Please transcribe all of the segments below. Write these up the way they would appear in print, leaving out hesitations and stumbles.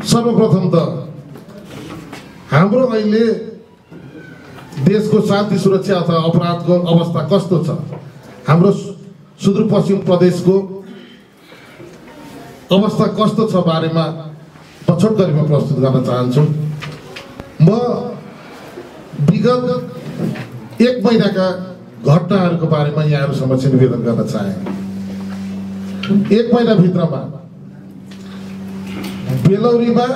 सर्वप्रथम त हाम्रो अहिले देशको शान्ति सुरक्षा अथवा अपराधको अवस्था कस्तो छ, हाम्रो सुदूरपश्चिम प्रदेशको अवस्था कस्तो छ बारेमा छोटकरीमा प्रस्तुत गर्न चाहन्छु। म विगत 1 महिनाका घटनाहरूको बारेमा यहाँहरू समक्ष निवेदन गर्न चाहे। 1 महिनाभित्रमा बेलौरीमा,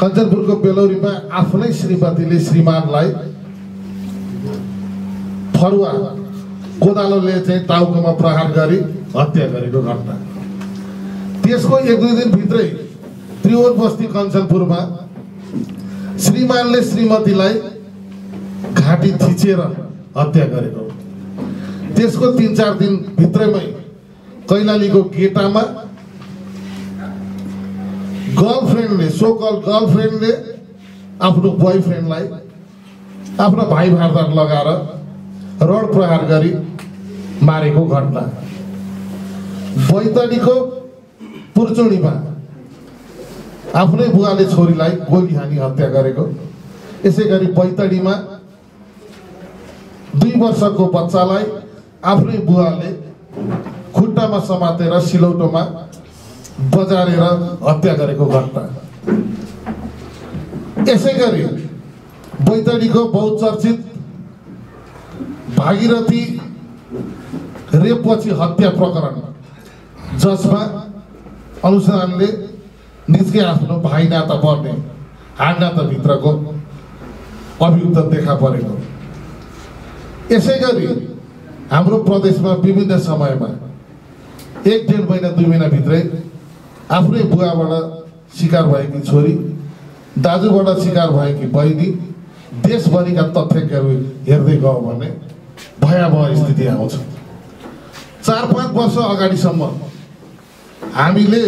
कञ्चनपुरको बेलौरीमा आफ्नै श्रीमतीले श्रीमानलाई फरुवा कोदालोले चाहिँ टाउकोमा प्रहार गरी हत्या गरेको घटना। त्यसको 1-2 दिनभित्रै त्रिभुवन बस्ती कञ्चनपुरमा श्रीमानले श्रीमतीलाई घाँटी थिचेर हत्या गरेको। त्यसको 3-4 दिन भित्रैमै कैलालीको गेटामा गर्लफ्रेन्डले, सो कल गर्लफ्रेन्डले आफ्नो बोयफ्रेन्डलाई आफ्नो भाइ भारदार लगाएर रड प्रहार गरी मारेको घटना। बैतडीको पुर्चुडीमा आफ्नै बुवाले छोरीलाई गोली हानी हत्या गरेको। यसै गरी बैतडीमा 2 वर्षको बच्चालाई आफ्नै बुवाले खुट्टामा समातेर सिलौटोमा बजारेर हत्या गरेको घटना। यसै गरी बैतडीको बहुचर्चित भागीरथी रेपपछि हत्या प्रकरण, जसमा अनुसन्धानले निस्के आफ्नो भाइ नाता पर्ने हाड नाताभित्रको अभियुक्त देखा परेको। यसै गरी हाम्रो प्रदेशमा विभिन्न समयमा 1-1.5 महिना 2 महिनाभित्रै आफ्नै बुवाबाट शिकार भएकी छोरी, दाजुबाट शिकार भएकी बहिनी, देशभरिका तथ्याङ्कहरू हेर्दै गयो भने भयावह स्थिति आउँछ। 4-5 वर्ष अगाडिसम्म हामीले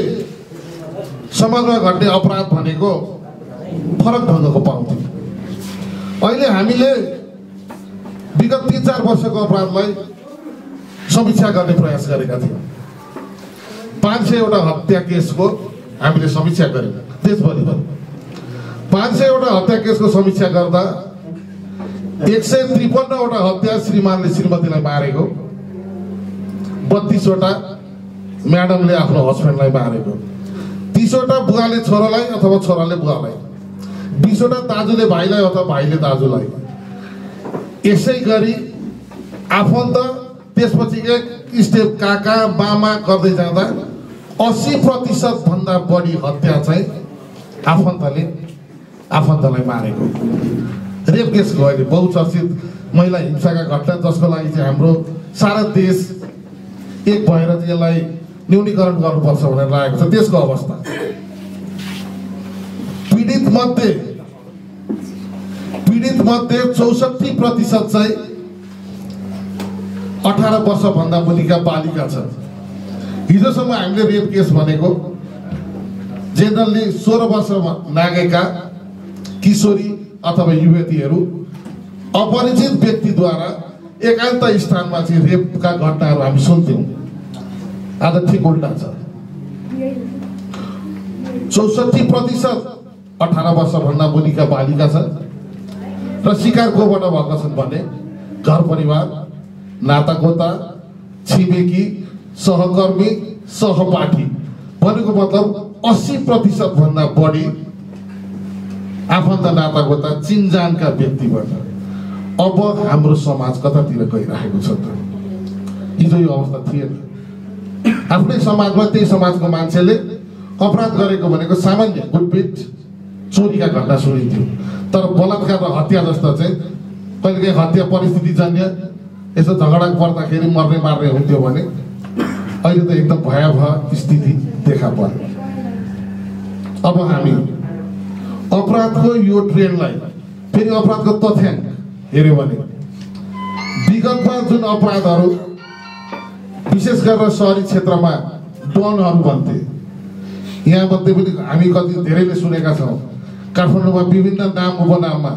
समाजमा घट्ने अपराध भनेको फरक ढङ्गको पाउँथ्यौँ। अहिले हामीले विगत 3-4 वर्षको अपराधलाई समीक्षा गर्ने प्रयास गरेका थियौँ। 500 वटा हत्या केसको हामीले समीक्षा गर्यौँ देशभरिभरि। 500 वटा हत्या केसको समीक्षा गर्दा 153 वटा हत्या श्रीमानले श्रीमतीलाई मारेको, 32 वटा म्याडमले आफ्नो हस्बेन्डलाई मारेको, 30 वटा बुवाले छोरालाई अथवा छोराले बुवालाई, 20 वटा दाजुले भाइलाई अथवा भाइले दाजुलाई। यसै गरी आफन्त, त्यसपछि 1 स्टेप काका मामा गर्दै जाँदा 80% भन्दा बढी हत्या चाहिँ आफन्तलाई मारेको। रेप केसको अहिले बहुचर्चित महिला हिंसाका घटना, जसको लागि चाहिँ हाम्रो सारा देश एक भएर चाहिँ यसलाई न्यूनीकरण गर्नुपर्छ भनेर लागेको छ। त्यसको अवस्था, पीडित मध्ये 64% चाहिँ 18 वर्षभन्दा मुनिका बालिका छ। हिजोसम्म हामीले रेप केस भनेको जेनरली 16 वर्षमा नागेका किशोरी अथवा युवतीहरू अपरिचित व्यक्तिद्वारा एकान्त स्थानमा चाहिँ रेपका घटनाहरू हामी सुन्थ्यौँ। आज ठिक उल्टा छ। 64% 18 वर्षभन्दा मुनिका बालिका छ र शिकार कोबाट भएका छन् भने घर परिवार, नातागोता, छिमेकी, सहकर्मी, सहपाठी, भनेको मतलब 80% भन्दा बढी आफन्त, नातागोता, चिनजानका व्यक्तिबाट। अब हाम्रो समाज कतातिर गइरहेको छ त? हिजो यो अवस्था थिएन। आफ्नै समाजमा त्यही समाजको मान्छेले अपराध गरेको भनेको सामान्य गुटपिट, चोरीका घटना सुनिन्थ्यो। तर बलात्कार र हत्या जस्ता चाहिँ कहिलेकाहीँ हत्या परिस्थितिजन्य यसो झगडा पर्दाखेरि मर्ने मार्ने हुन्थ्यो भने अहिले त एकदम भयावह स्थिति देखा पर्यो। अब हामी अपराधको यो ट्रेन्डलाई, फेरि अपराधको तथ्याङ्क हेऱ्यो भने विगतमा जुन अपराधहरू विशेष गरेर सहरी क्षेत्रमा डनहरू भन्थे, यहाँ मध्ये पनि हामी कति धेरैले सुनेका छौँ। काठमाडौँमा विभिन्न नाम उपनाममा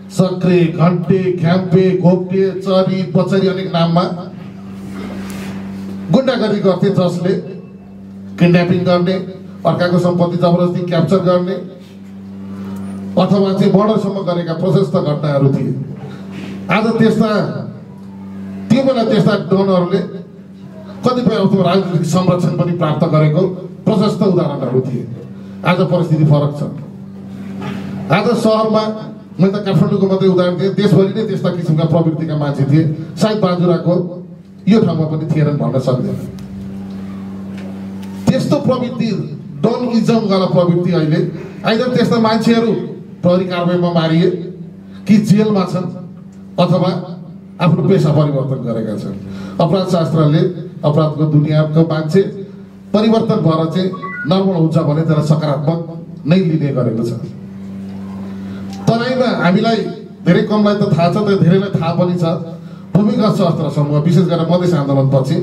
सक्रे, घन्टे, घ्याम्पे, घोप्टे, चरी, पचरी अनेक नाममा गुण्डागर्दी गर्थे, जसले किडन्यापिङ गर्ने, अर्काको सम्पत्ति जबरजस्ती क्याप्चर गर्ने अथवा चाहिँ मर्डरसम्म गरेका प्रशस्त घटनाहरू थिए। आज त्यो बेला त्यस्ता डनहरूले कतिपय अवस्थामा राजनीतिक संरक्षण पनि प्राप्त गरेको प्रशस्त उदाहरणहरू थिए। आज परिस्थिति फरक छ। आज सहरमा मैले त काठमाडौँको मात्रै उदाहरण दिएँ, देशभरि नै त्यस्ता किसिमका प्रवृत्तिका मान्छे थिए। सायद बाजुराको यो ठाउँमा पनि थिएनन् भन्न सक्दैन। त्यस्तो प्रवृत्ति डनइजम वाला प्रवृत्ति अहिले आइदर त्यस्ता मान्छेहरू प्रहरी कारबाहीमा मारिए कि जेलमा छन् अथवा आफ्नो पेसा परिवर्तन गरेका छन्। अपराध शास्त्रले अपराधको दुनियाँको मान्छे परिवर्तन भएर चाहिँ नर्मल हुन्छ भने त्यसलाई सकारात्मक नै लिने गरेको छ। तराईमा हामीलाई धेरै कमलाई त थाहा छ, तर धेरैलाई थाहा पनि छ। भूमिगत सशस्त्र समूह विशेष गरेर मधेस आन्दोलनपछि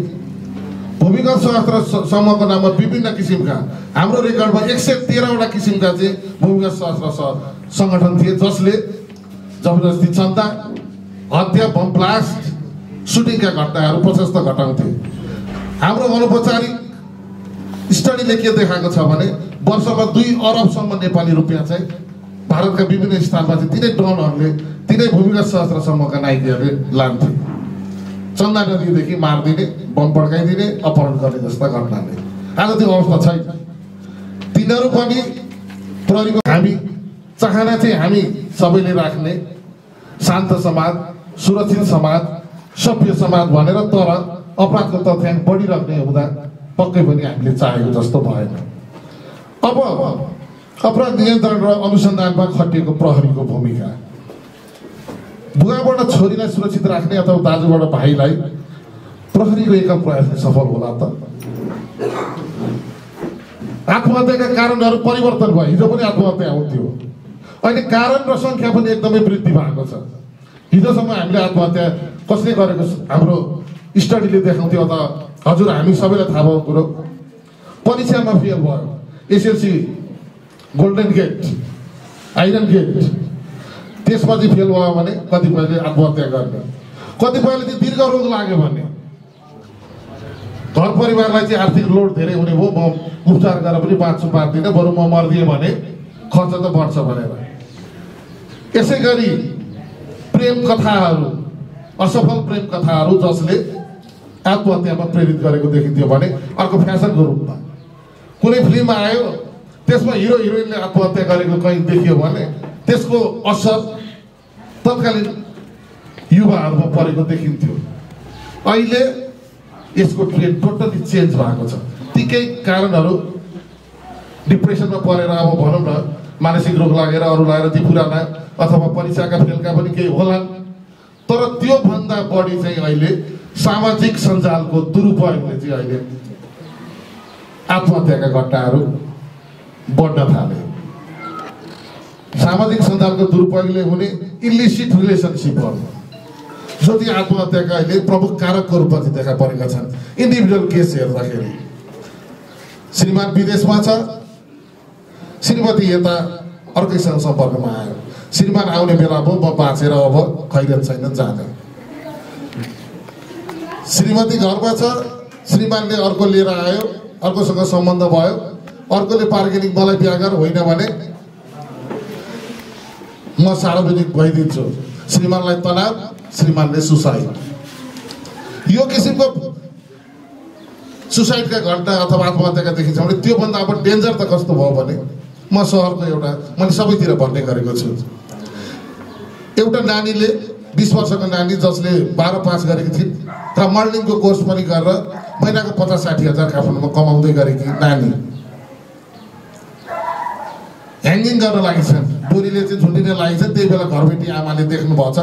भूमिगत सशस्त्र समूहको नाममा विभिन्न किसिमका हाम्रो रेकर्डमा 113वटा किसिमका चाहिँ भूमिगत सशस्त्र सङ्गठन थिए, जसले जबरजस्ती चन्दा, हत्या, बम ब्लास्ट, सुटिङका घटनाहरू प्रशस्त घटाउँथे। हाम्रो अनौपचारिक स्टडीले के देखाएको छ भने वर्षमा 2 अरबसम्म नेपाली रुपियाँ चाहिँ भारतका विभिन्न स्थानमा चाहिँ तिनै डनहरूले, तिनै भूमिगत सशस्त्र समूहका नायकहरूले लान्थे। चन्दा नदीदेखि मारिदिने, बम पड्काइदिने, अपहरण गर्ने जस्ता घटनाले। आज त्यो अवस्था छैन। तिनीहरू पनि प्रहरीको हामी चाहना चाहिँ हामी सबैले राख्ने शान्त समाज, सुरक्षित समाज, सभ्य समाज भनेर, तर अपराधको तथ्याङ्क बढिराख्ने हुँदा पक्कै पनि हामीले चाहेको जस्तो भएन। अब अपराध नियन्त्रण र अनुसन्धानमा खटिएको प्रहरीको भूमिका, बुवाबाट छोरीलाई सुरक्षित राख्ने अथवा दाजुबाट भाइलाई, प्रहरीको एकल प्रयासले सफल होला त? आत्महत्याका कारणहरू परिवर्तन भयो। हिजो पनि आत्महत्या हुन्थ्यो, अहिले कारण र सङ्ख्या पनि एकदमै वृद्धि भएको छ। हिजोसम्म हामीले आत्महत्या कसले गरेको हाम्रो स्टडीले देखाउँथ्यो त? हजुर हामी सबैलाई थाहा भएको कुरो, परीक्षामा फेल भयो, SLC golden gate, iron gate, त्यसपछि फेल भयो भने कतिपयले आत्महत्या गर्ने, कतिपयले चाहिँ दीर्घ रोग लाग्यो भने, घर परिवारलाई चाहिँ आर्थिक लोड धेरै हुने भयो, म उपचार गरेर पनि बाँच्छु पार्दिनँ, बरु म मर्दिएँ भने खर्च त बढ्छ भनेर। यसै गरी प्रेम कथाहरू, असफल प्रेम कथाहरू जसले आत्महत्यामा प्रेरित गरेको देखिन्थ्यो भने अर्को फ्यासनको रूपमा कुनै फिल्म आयो, त्यसमा हिरो हिरोइनले आत्महत्या गरेको कहीँ देखियो भने त्यसको असर तत्कालीन युवाहरूमा परेको देखिन्थ्यो। अहिले यसको ट्रेन्ड टोटली चेन्ज भएको छ। ती केही कारणहरू, डिप्रेसनमा परेर अब भनौँ न मानसिक रोग लागेर अरू लागेर ती पुराना अथवा परीक्षाका फेलका पनि केही होलान्, तर त्योभन्दा बढी चाहिँ अहिले सामाजिक सञ्जालको दुरुपयोगले चाहिँ अहिले आत्महत्याका घटनाहरू बढ्न थाले। सामाजिक सञ्जालको दुरुपयोगले हुने इलिसिट रिलेसनसिपहरू जो चाहिँ आत्महत्याका अहिले प्रमुख कारकको रूपमा चाहिँ देखा परेका छन्। इन्डिभिजुअल केस हेर्दाखेरि श्रीमान विदेशमा छ, श्रीमती यता अर्कैसँग सम्पर्कमा आयो, श्रीमान आउने बेला भयो, म बाँचेर अब खैरत छैन जाने। श्रीमती घरमा छ, श्रीमानले अर्को लिएर आयो, अर्कोसँग सम्बन्ध भयो, अर्कोले बार्गेनिङ मलाई बिहा गर, होइन भने म सार्वजनिक भइदिन्छु, श्रीमानलाई तनाव, श्रीमानले सुसाइड। यो किसिमको सुसाइडका घटना अथवा आत्महत्याका देखिन्छ भने त्योभन्दा अब डेन्जर त कस्तो भयो भने म सहरको एउटा, मैले सबैतिर भन्ने गरेको छु, एउटा नानीले 20 वर्षको नानी जसले 12 पास गरेकी थिइन् र मर्निङको कोर्स पनि गरेर महिनाको 50-60 हजार काठमाडौँमा कमाउँदै गरेकी नानी ह्याङ्गिङ गर्न लागिन्छन्। बुढीले चाहिँ झुन्डिन लागिन्छन्। त्यही बेला घरबेटी आमाले देख्नु भएको छ,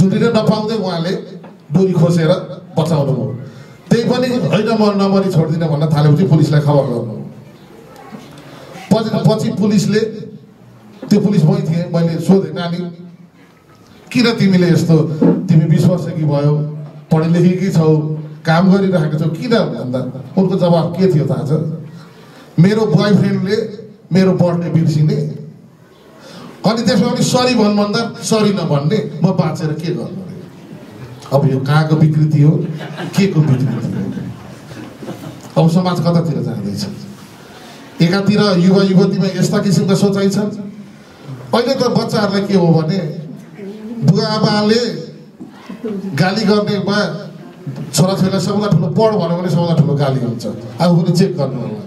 झुन्डिन नपाउँदै उहाँले डोरी खोसेर बचाउनु भयो। त्यही पनि होइन म नमरी छोड्दिनँ भन्न थालेपछि पुलिसलाई खबर गर्नु। पछि पुलिसले, त्यो पुलिस मै थिएँ, मैले सोधेँ नानी किन तिमीले यस्तो, तिमी 20 वर्षकी भयो, पढे लेखेकी छौ, काम गरिरहेको छौ, किन भन्दा उनको जवाब के थियो थाहा छ? मेरो बोयफ्रेन्डले मेरो बर्थडे बिर्सिने, अनि त्यसमा पनि सरी भन्दा सरी नभन्ने, म बाँचेर के गर्नु? अब यो कहाँको विकृति हो, के को विकृति हो? अब समाज कतातिर जाँदैछ? एकातिर युवा युवतीमा यस्ता किसिमका सोचाइ छन्। अहिले त बच्चाहरूलाई के हो भने बुवा आमाले गाली गर्नेमा छोराछोरीलाई सबभन्दा ठुलो पढ भन्यो भने सबभन्दा ठुलो गाली हुन्छ। आफू पनि चेक गर्नु होला,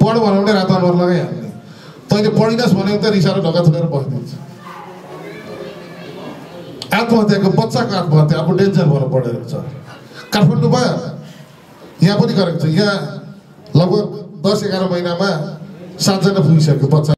पढ भन्यो भने रातो अनुहार लगाइहाल्ने, तैँले पढिनस् भने त रिसाएर ढोका थुनेर बस्दिन्छ। आत्महत्याको बच्चाको आत्महत्या अब डेन्जर भएर पढेको छ। काठमाडौँमा यहाँ पनि गरेको छ। यहाँ लगभग 10-11 महिनामा 7 जना पुगिसक्यो बच्चा।